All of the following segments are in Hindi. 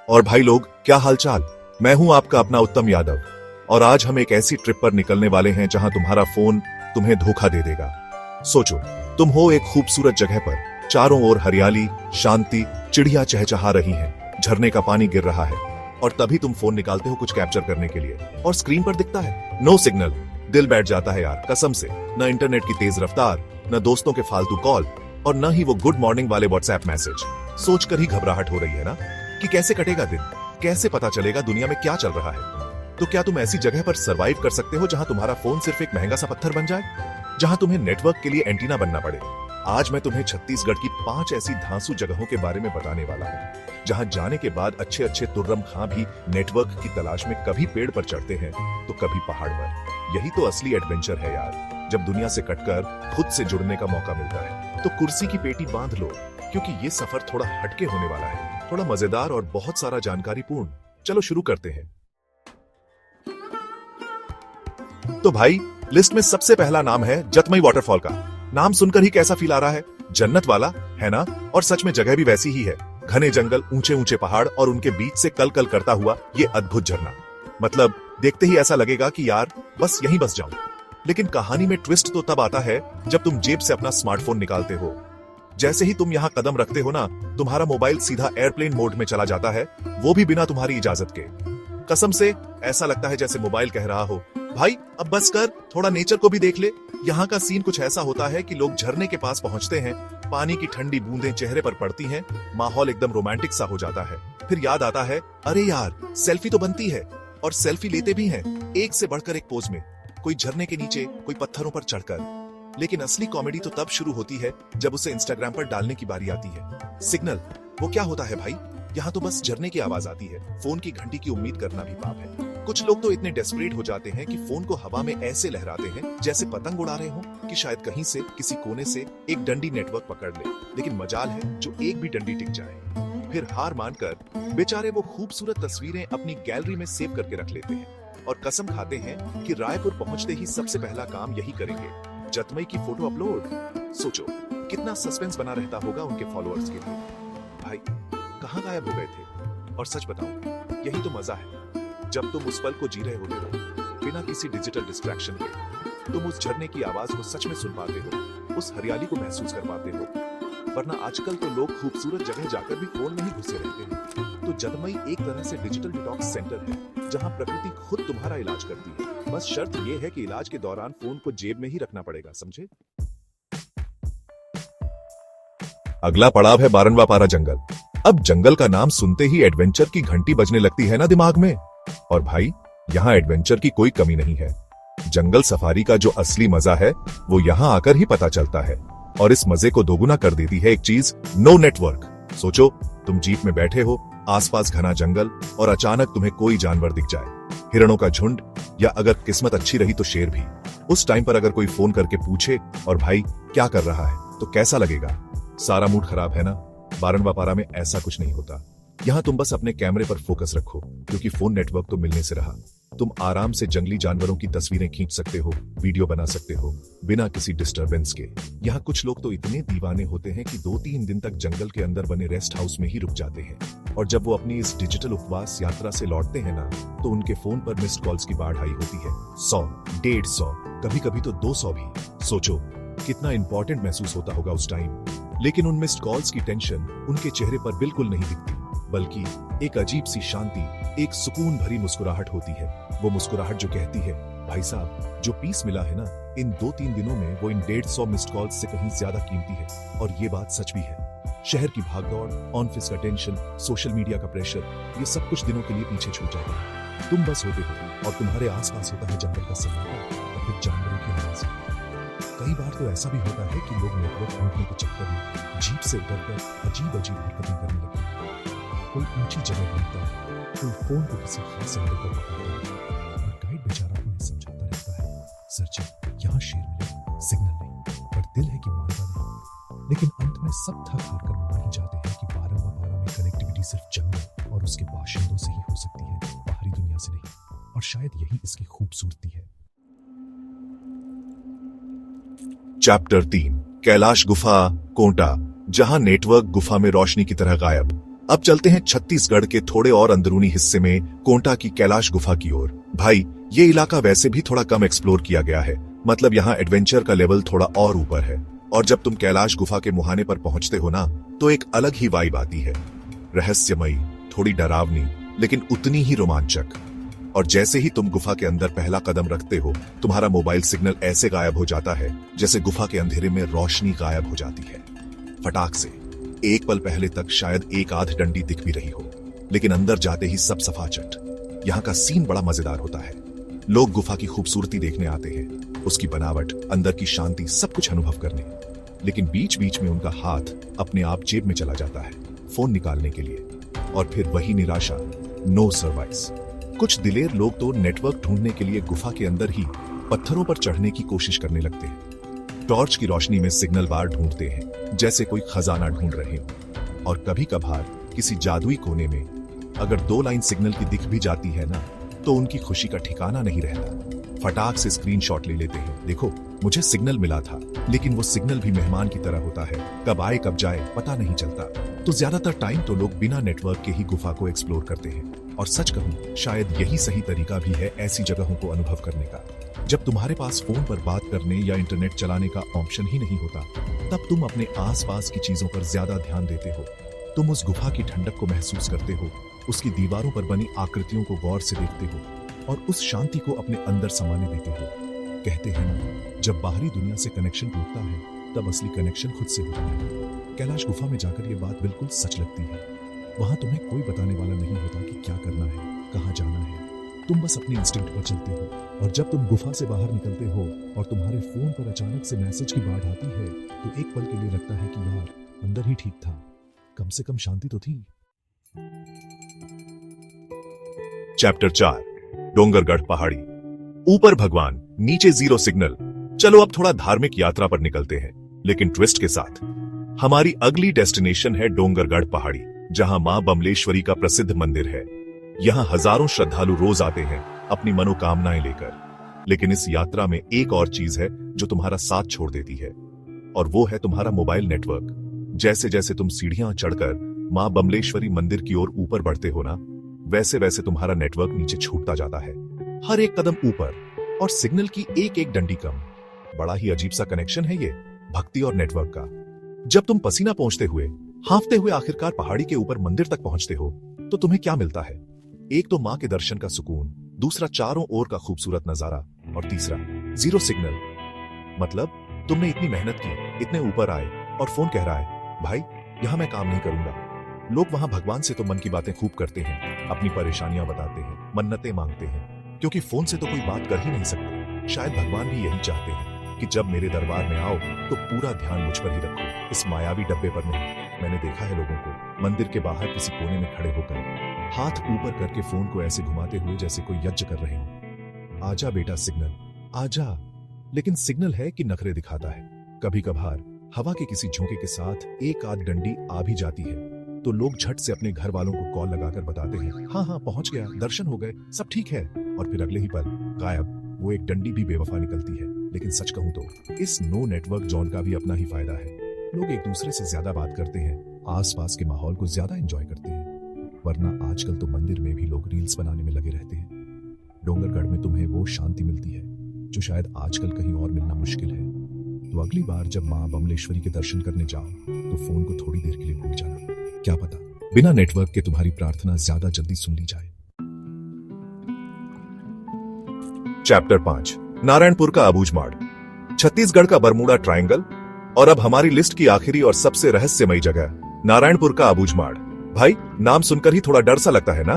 और भाई लोग, क्या हालचाल। मैं हूं आपका अपना उत्तम यादव और आज हम एक ऐसी ट्रिप पर निकलने वाले हैं जहां तुम्हारा फोन तुम्हें धोखा दे देगा। सोचो, तुम हो एक खूबसूरत जगह पर, चारों ओर हरियाली, शांति, चिड़िया चहचहा रही हैं, झरने का पानी गिर रहा है और तभी तुम फोन निकालते हो कुछ कैप्चर करने के लिए और स्क्रीन पर दिखता है नो सिग्नल। दिल बैठ जाता है यार, कसम से। न इंटरनेट की तेज रफ्तार, न दोस्तों के फालतू कॉल और न ही वो गुड मॉर्निंग वाले व्हाट्सएप मैसेज। सोचकर ही घबराहट हो रही है ना कि कैसे कटेगा दिन, कैसे पता चलेगा दुनिया में क्या चल रहा है। तो क्या तुम ऐसी जगह पर सरवाइव कर सकते हो जहां तुम्हारा फोन सिर्फ एक महंगा सा पत्थर बन जाए, जहां तुम्हें नेटवर्क के लिए एंटीना बनना पड़े। आज मैं तुम्हें छत्तीसगढ़ की 5 ऐसी धांसू जगहों के बारे में बताने वाला हूं जहां जाने के बाद अच्छे अच्छे तुर्रम खां भी नेटवर्क की तलाश में कभी पेड़ पर चढ़ते हैं तो कभी पहाड़ पर। यही तो असली एडवेंचर है यार, जब दुनिया से कटकर खुद से जुड़ने का मौका मिलता है। तो कुर्सी की पेटी बांध लो, क्योंकि ये सफर थोड़ा हटके होने वाला है, थोड़ा मजेदार और बहुत सारा जानकारीपूर्ण। चलो शुरू करते हैं। तो भाई, लिस्ट में सबसे पहला नाम है जतमई वाटरफॉल का। नाम सुनकर ही कैसा फील आ रहा है, जन्नत वाला है ना। और सच में जगह भी वैसी ही है, घने जंगल, ऊंचे ऊंचे पहाड़ और उनके बीच से कल कल करता हुआ ये अद्भुत झरना। मतलब देखते ही ऐसा लगेगा कि यार बस यहीं बस जाऊं। लेकिन कहानी में ट्विस्ट तो तब आता है जब तुम जेब से अपना स्मार्टफोन निकालते हो। जैसे ही तुम यहां कदम रखते हो ना, तुम्हारा मोबाइल सीधा एयरप्लेन मोड में चला जाता है, वो भी बिना तुम्हारी इजाजत के। कसम से ऐसा लगता है जैसे मोबाइल कह रहा हो, भाई अब बस कर, थोड़ा नेचर को भी देख ले। यहाँ का सीन कुछ ऐसा होता है कि लोग झरने के पास पहुंचते हैं, पानी की ठंडी बूंदें चेहरे पर पड़ती हैं, माहौल एकदम रोमांटिक सा हो जाता है। फिर याद आता है, अरे यार सेल्फी तो बनती है, और सेल्फी लेते भी हैं, एक से बढ़कर एक पोज में, कोई झरने के नीचे, कोई पत्थरों पर चढ़कर। लेकिन असली कॉमेडी तो तब शुरू होती है जब उसे इंस्टाग्राम पर डालने की बारी आती है। सिग्नल, वो क्या होता है भाई? यहाँ तो बस झरने की आवाज आती है, फोन की घंटी की उम्मीद करना भी पाप है। कुछ लोग तो इतने डेस्परेट हो जाते हैं कि फोन को हवा में ऐसे लहराते हैं जैसे पतंग उड़ा रहे हों कि शायद कहीं से किसी कोने से एक डंडी नेटवर्क पकड़ ले। लेकिन मजाल है जो एक भी डंडी टिक जाए। फिर हार मानकर बेचारे वो खूबसूरत तस्वीरें अपनी गैलरी में सेव करके रख लेते हैं और कसम खाते हैं कि रायपुर पहुंचते ही सबसे पहला काम यही करेंगे, जतमई की फोटो अपलोड। सोचो कितना सस्पेंस बना रहता होगा उनके फॉलोअर्स के लिए। भाई कहाँ गायब हो गए थे? और सच बताऊं, यही तो मजा है, जब तुम उस पल को जी रहे होते हो बिना किसी डिजिटल डिस्ट्रैक्शन के। तुम उस झरने की आवाज को सच में सुन पाते हो, उस हरियाली को महसूस कर पाते हो। वरना आजकल तो लोग खूबसूरत जगह जाकर भी फोन में ही घुसे रहते हैं। तो जतमई एक तरह से डिजिटल डिटॉक्स सेंटर है, जहां प्रकृति खुद तुम्हारा इलाज करती है। बस शर्त यह है कि इलाज के दौरान फोन को जेब में ही रखना पड़ेगा, समझे? अगला पड़ाव है बारनवापारा जंगल। अब जंगल का नाम सुनते ही एडवेंचर की घंटी बजने लगती है ना दिमाग में। और भाई, यहाँ एडवेंचर की कोई कमी नहीं है। जंगल सफारी का जो असली मजा है वो यहाँ आकर ही पता चलता है। और इस मजे को दोगुना कर देती है एक चीज, नो नेटवर्क। सोचो, तुम जीप में बैठे हो, आसपास घना जंगल, और अचानक तुम्हें कोई जानवर दिख जाए, हिरणों का झुंड, या अगर किस्मत अच्छी रही तो शेर भी। उस टाइम पर अगर कोई फोन करके पूछे, और भाई क्या कर रहा है, तो कैसा लगेगा? सारा मूड खराब है ना। बारनवापारा में ऐसा कुछ नहीं होता। यहाँ तुम बस अपने कैमरे पर फोकस रखो, क्योंकि फोन नेटवर्क तो मिलने से रहा। तुम आराम से जंगली जानवरों की तस्वीरें खींच सकते हो, वीडियो बना सकते हो, बिना किसी डिस्टरबेंस के। यहाँ कुछ लोग तो इतने दीवाने होते हैं कि 2-3 दिन तक जंगल के अंदर बने रेस्ट हाउस में ही रुक जाते हैं। और जब वो अपनी इस डिजिटल उपवास यात्रा से लौटते हैं ना, तो उनके फोन पर मिस्ड कॉल्स की बाढ़ आई होती है। 100, 150, कभी कभी तो 200 भी। सोचो कितना इंपॉर्टेंट महसूस होता होगा उस टाइम। लेकिन उन मिस्ड कॉल्स की टेंशन उनके चेहरे पर बिल्कुल नहीं दिखती, बल्कि एक अजीब सी शांति, एक सुकून भरी मुस्कुराहट होती है। वो मुस्कुराहट जो कहती है, भाई साहब जो पीस मिला है ना इन 2-3 दिनों में, वो इन 150 मिस्ड कॉल्स से कहीं ज्यादा कीमती है। और ये बात सच भी है। शहर की भागदौड़, ऑफिस का टेंशन, सोशल मीडिया का प्रेशर, ये सब कुछ दिनों के लिए पीछे छूट जाता है। तुम बस होते हो और तुम्हारे आसपास होता है जंगल का सन्नाटा और फिर जानवरों की आवाज। कई बार तो ऐसा भी होता है कि लोग नेटवर्क ढूंढने के चक्कर में जीप से उतरकर अजीब अजीब हरकतें करने लगते हैं। कोई ऊंची जगह ढूंढता है, कोई फोन को किसी खास एंगल पर पकड़ता है, और गाइड बेचारा उन्हें समझाता रहता है, सर्चिंग, यहाँ शेर मिले, सिग्नल नहीं, पर दिल है कि मानता नहीं। लेकिन अंत में सब थक हार कर मान ही जाते हैं कि बारनवापारा में कनेक्टिविटी सिर्फ जंगल और उसके बाशिंदों से ही हो सकती है, बाहरी दुनिया से नहीं। और शायद यही इसकी खूबसूरती है। चैप्टर 3, कैलाश गुफा, कोंटा, जहां नेटवर्क गुफा में रोशनी की तरह गायब। अब चलते हैं छत्तीसगढ़ के थोड़े और अंदरूनी हिस्से में कोंटा की कैलाश गुफा की ओर। भाई ये इलाका वैसे भी थोड़ा कम एक्सप्लोर किया गया है, मतलब यहाँ एडवेंचर का लेवल थोड़ा और ऊपर है। और जब तुम कैलाश गुफा के मुहाने पर पहुंचते हो ना, तो एक अलग ही वाइब आती है, रहस्यमयी, थोड़ी डरावनी, लेकिन उतनी ही रोमांचक। और जैसे ही तुम गुफा के अंदर पहला कदम रखते हो, तुम्हारा मोबाइल सिग्नल ऐसे गायब हो जाता है जैसे गुफा के अंधेरे में रोशनी गायब हो जाती है, फटाक से। एक पल पहले तक शायद एक आध डंडी दिख भी रही हो, लेकिन अंदर जाते ही सब सफाचट। यहाँ का सीन बड़ा मजेदार होता है। लोग गुफा की खूबसूरती देखने आते हैं, उसकी बनावट, अंदर की शांति, सब कुछ अनुभव करने। लेकिन बीच बीच में उनका हाथ अपने आप जेब में चला जाता है फोन निकालने के लिए, और फिर वही निराशा, नो सर्वाइस। कुछ दिलेर लोग तो नेटवर्क ढूंढने के लिए गुफा के अंदर ही पत्थरों पर चढ़ने की कोशिश करने लगते हैं। टॉर्च की रोशनी में सिग्नल बार ढूंढते हैं जैसे कोई खजाना ढूंढ रहे हो। और कभी कभार किसी जादुई कोने में अगर 2 लाइन सिग्नल की दिख भी जाती है ना, तो उनकी खुशी का ठिकाना नहीं रहता। फटाक से स्क्रीनशॉट ले लेते हैं, देखो मुझे सिग्नल मिला था। लेकिन वो सिग्नल भी मेहमान की तरह होता है, कब आए कब जाए पता नहीं चलता। तो ज्यादातर टाइम तो लोग बिना नेटवर्क के ही गुफा को एक्सप्लोर करते हैं। और सच कहूं, शायद यही सही तरीका भी है ऐसी जगहों को अनुभव करने का। जब तुम्हारे पास फोन पर बात करने या इंटरनेट चलाने का ऑप्शन ही नहीं होता, तब तुम अपने आसपास की चीजों पर ज्यादा ध्यान देते हो। तुम उस गुफा की ठंडक को महसूस करते हो, उसकी दीवारों पर बनी आकृतियों को गौर से देखते हो, और उस शांति को अपने अंदर समाने देते हो। कहते हैं ना, जब बाहरी दुनिया से कनेक्शन टूटता है, तब असली कनेक्शन खुद से होता है। कैलाश गुफा में जाकर ये बात बिल्कुल सच लगती है। वहां तुम्हें कोई बताने वाला नहीं होता कि क्या करना है, कहाँ जाना है। तुम बस अपने इंस्टिंक्ट पर चलते हो। और जब तुम गुफा से बाहर निकलते हो और तुम्हारे फोन पर अचानक से मैसेज की बाढ़ आती है, तो एक पल के लिए लगता है कि यार, अंदर ही ठीक था, कम से कम शांति तो थी। चैप्टर 4, डोंगरगढ़ पहाड़ी। ऊपर भगवान, नीचे जीरो सिग्नल। चलो अब थोड़ा धार्मिक यात्रा पर निकलते हैं, लेकिन ट्विस्ट के साथ। हमारी अगली डेस्टिनेशन है डोंगरगढ़ पहाड़ी, जहां मां बमलेश्वरी का प्रसिद्ध मंदिर है। यहां हजारों श्रद्धालु रोज आते हैं अपनी मनोकामनाएं लेकर। लेकिन इस यात्रा में एक और चीज है जो तुम्हारा साथ छोड़ देती है, और वो है तुम्हारा मोबाइल नेटवर्क। जैसे जैसे तुम सीढ़ियां चढ़कर मां बमलेश्वरी मंदिर की ओर ऊपर बढ़ते हो ना, वैसे वैसे तुम्हारा नेटवर्क नीचे छूटता जाता है। हर एक कदम ऊपर और सिग्नल की एक एक डंडी कम। बड़ा ही अजीब सा कनेक्शन है ये भक्ति और नेटवर्क का। जब तुम पसीना पहुंचते हुए, हांफते हुए आखिरकार पहाड़ी के ऊपर मंदिर तक पहुंचते हो, तो तुम्हें क्या मिलता है? एक तो मां के दर्शन का सुकून, दूसरा चारों ओर का खूबसूरत नजारा, और तीसरा जीरो सिग्नल। मतलब तुमने इतनी मेहनत की, इतने ऊपर आए, और फोन कह रहा है, भाई यहां मैं काम नहीं करूंगा। लोग वहां भगवान से तो मन की बातें खूब करते हैं, अपनी परेशानियां बताते हैं, मन्नतें मांगते हैं, क्योंकि फोन से तो कोई बात कर ही नहीं सकते। शायद भगवान भी यही चाहते हैं कि जब मेरे दरबार में आओ तो पूरा ध्यान मुझ पर ही रखो, इस मायावी डब्बे पर नहीं। मैंने देखा है लोगों को मंदिर के बाहर किसी कोने में खड़े होकर हाथ ऊपर करके फोन को ऐसे घुमाते हुए जैसे कोई यज्ञ कर रहे हो। आजा बेटा सिग्नल, आजा। लेकिन सिग्नल है कि नखरे दिखाता है। कभी कभार हवा के किसी झोंके के साथ एक आध डंडी आ भी जाती है, तो लोग झट से अपने घर वालों को कॉल लगाकर बताते हैं, हाँ हाँ पहुंच गया, दर्शन हो गए, सब ठीक है। और फिर अगले ही पल गायब। वो एक डंडी भी बेवफा निकलती है। लेकिन सच कहूं तो इस नो नेटवर्क जोन का भी अपना ही फायदा है। लोग एक दूसरे से ज्यादा बात करते हैं, आसपास के माहौल को ज्यादा एंजॉय करते हैं। वरना आजकल तो मंदिर में भी लोग रील्स बनाने में लगे रहते हैं। डोंगरगढ़ में तुम्हें वो शांति मिलती है जो शायद आजकल कहीं और मिलना मुश्किल है। तो अगली बार जब मां बमलेश्वरी के दर्शन करने जाओ, तो फोन को थोड़ी देर के लिए भूल जाना। क्या पता बिना नेटवर्क के तुम्हारी प्रार्थना ज्यादा जल्दी सुन ली जाए। चैप्टर 5, नारायणपुर का अबूझमाड़, छत्तीसगढ़ का बरमूडा ट्रायंगल। और अब हमारी लिस्ट की आखिरी और सबसे रहस्यमयी जगह, नारायणपुर का अबूझमाड़। भाई नाम सुनकर ही थोड़ा डर सा लगता है ना।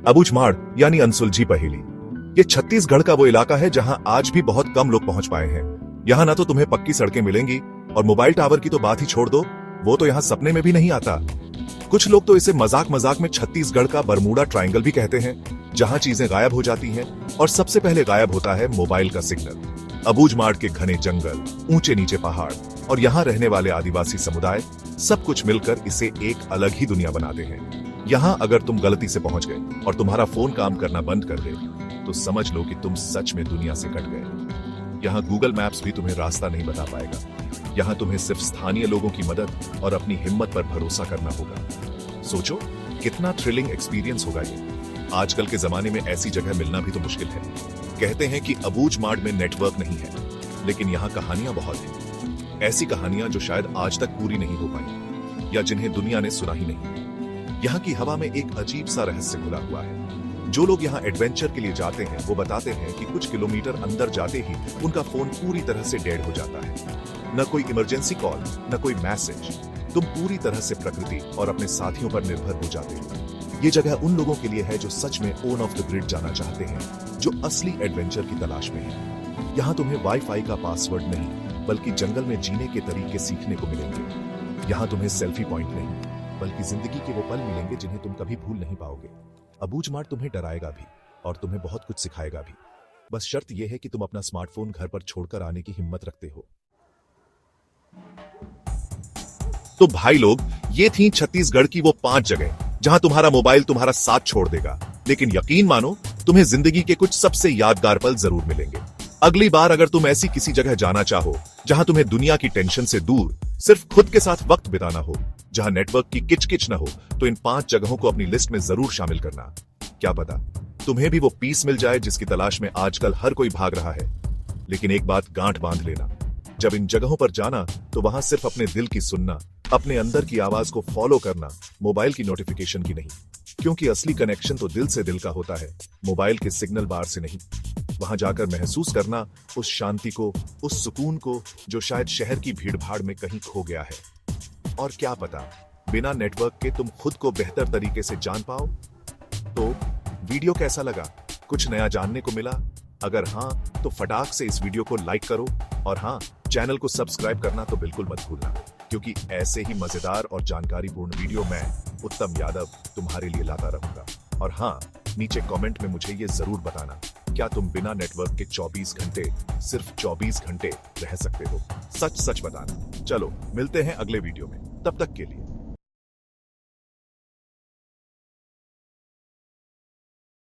अबूझमाड़ यानी अनसुलझी पहेली। ये छत्तीसगढ़ का वो इलाका है जहां आज भी बहुत कम लोग पहुंच पाए हैं। यहाँ ना तो तुम्हें पक्की सड़कें मिलेंगी, और मोबाइल टावर की तो बात ही छोड़ दो, वो तो यहाँ सपने में भी नहीं आता। कुछ लोग तो इसे मजाक मजाक में छत्तीसगढ़ का बरमूडा ट्रायंगल भी कहते हैं, जहां चीजें गायब हो जाती हैं और सबसे पहले गायब होता है मोबाइल का सिग्नल। अबूझमाड़ के घने जंगल, ऊंचे नीचे पहाड़ और यहाँ रहने वाले आदिवासी समुदाय, सब कुछ मिलकर इसे एक अलग ही दुनिया बनाते हैं। यहाँ अगर तुम गलती से पहुंच गए और तुम्हारा फोन काम करना बंद कर दे, तो समझ लो कि तुम सच में दुनिया से कट गए। यहाँ गूगल मैप्स भी तुम्हें रास्ता नहीं बता पाएगा। यहाँ तुम्हें सिर्फ स्थानीय लोगों की मदद और अपनी हिम्मत पर भरोसा करना होगा। सोचो, कितना थ्रिलिंग एक्सपीरियंस होगा ये। आजकल के जमाने में ऐसी जगह मिलना भी तो मुश्किल है। कहते हैं कि अबूझ मार्ग में नेटवर्क नहीं है, लेकिन यहाँ कहानियां बहुत हैं। ऐसी कहानियां जो शायद आज तक पूरी नहीं हो पाई या जिन्हें दुनिया ने सुना ही नहीं। यहाँ की हवा में एक अजीब सा रहस्य खुला हुआ है। जो लोग यहाँ एडवेंचर के लिए जाते हैं वो बताते हैं कि कुछ किलोमीटर अंदर जाते ही उनका फोन पूरी तरह से डेड हो जाता है। न कोई इमरजेंसी कॉल, न कोई मैसेज। तुम पूरी तरह से प्रकृति और अपने साथियों पर निर्भर हो जाते हो। ये जगह उन लोगों के लिए है जो सच में ऑन ऑफ द ग्रिड जाना चाहते हैं, जो असली एडवेंचर की तलाश में है। यहाँ तुम्हें वाईफाई का पासवर्ड नहीं, बल्कि जंगल में जीने के तरीके सीखने को मिलेंगे। यहाँ तुम्हें सेल्फी पॉइंट नहीं, बल्कि जिंदगी के वो पल मिलेंगे जिन्हें तुम कभी भूल नहीं पाओगे। अबूझ मार्ग तुम्हें डराएगा भी और तुम्हें बहुत कुछ सिखाएगा भी। बस शर्त यह है कि तुम अपना स्मार्टफोन घर पर छोड़कर आने की हिम्मत रखते हो। तो भाई लोग, ये थी छत्तीसगढ़ की वो 5 जगह जहां तुम्हारा मोबाइल तुम्हारा साथ छोड़ देगा, लेकिन यकीन मानो तुम्हें जिंदगी के कुछ सबसे यादगार पल जरूर मिलेंगे। अगली बार अगर तुम ऐसी किसी जगह जाना चाहो जहां तुम्हें दुनिया की टेंशन से दूर सिर्फ खुद के साथ वक्त बिताना हो, जहां नेटवर्क की किचकिच न हो, तो इन 5 जगहों को अपनी लिस्ट में जरूर शामिल करना। क्या पता तुम्हें भी वो पीस मिल जाए जिसकी तलाश में आजकल हर कोई भाग रहा है। लेकिन एक बात गांठ बांध लेना, जब इन जगहों पर जाना तो वहां सिर्फ अपने दिल की सुनना, अपने अंदर की आवाज को फॉलो करना, मोबाइल की नोटिफिकेशन की नहीं। क्योंकि असली कनेक्शन तो दिल से दिल का होता है, मोबाइल के सिग्नल बार से नहीं। वहां जाकर महसूस करना उस शांति को, उस सुकून को जो शायद शहर की भीड़भाड़ में कहीं खो गया है। और क्या पता बिना नेटवर्क के तुम खुद को बेहतर तरीके से जान पाओ। तो वीडियो कैसा लगा? कुछ नया जानने को मिला? अगर हाँ तो फटाक से इस वीडियो को लाइक करो, और हाँ, चैनल को सब्सक्राइब करना तो बिल्कुल मत भूलना, क्योंकि ऐसे ही मजेदार और जानकारीपूर्ण वीडियो मैं, उत्तम यादव, तुम्हारे लिए लाता रहूंगा। और हाँ, नीचे कमेंट में मुझे ये जरूर बताना, क्या तुम बिना नेटवर्क के 24 घंटे, सिर्फ 24 घंटे रह सकते हो? सच सच बताना। चलो मिलते हैं अगले वीडियो में, तब तक के लिए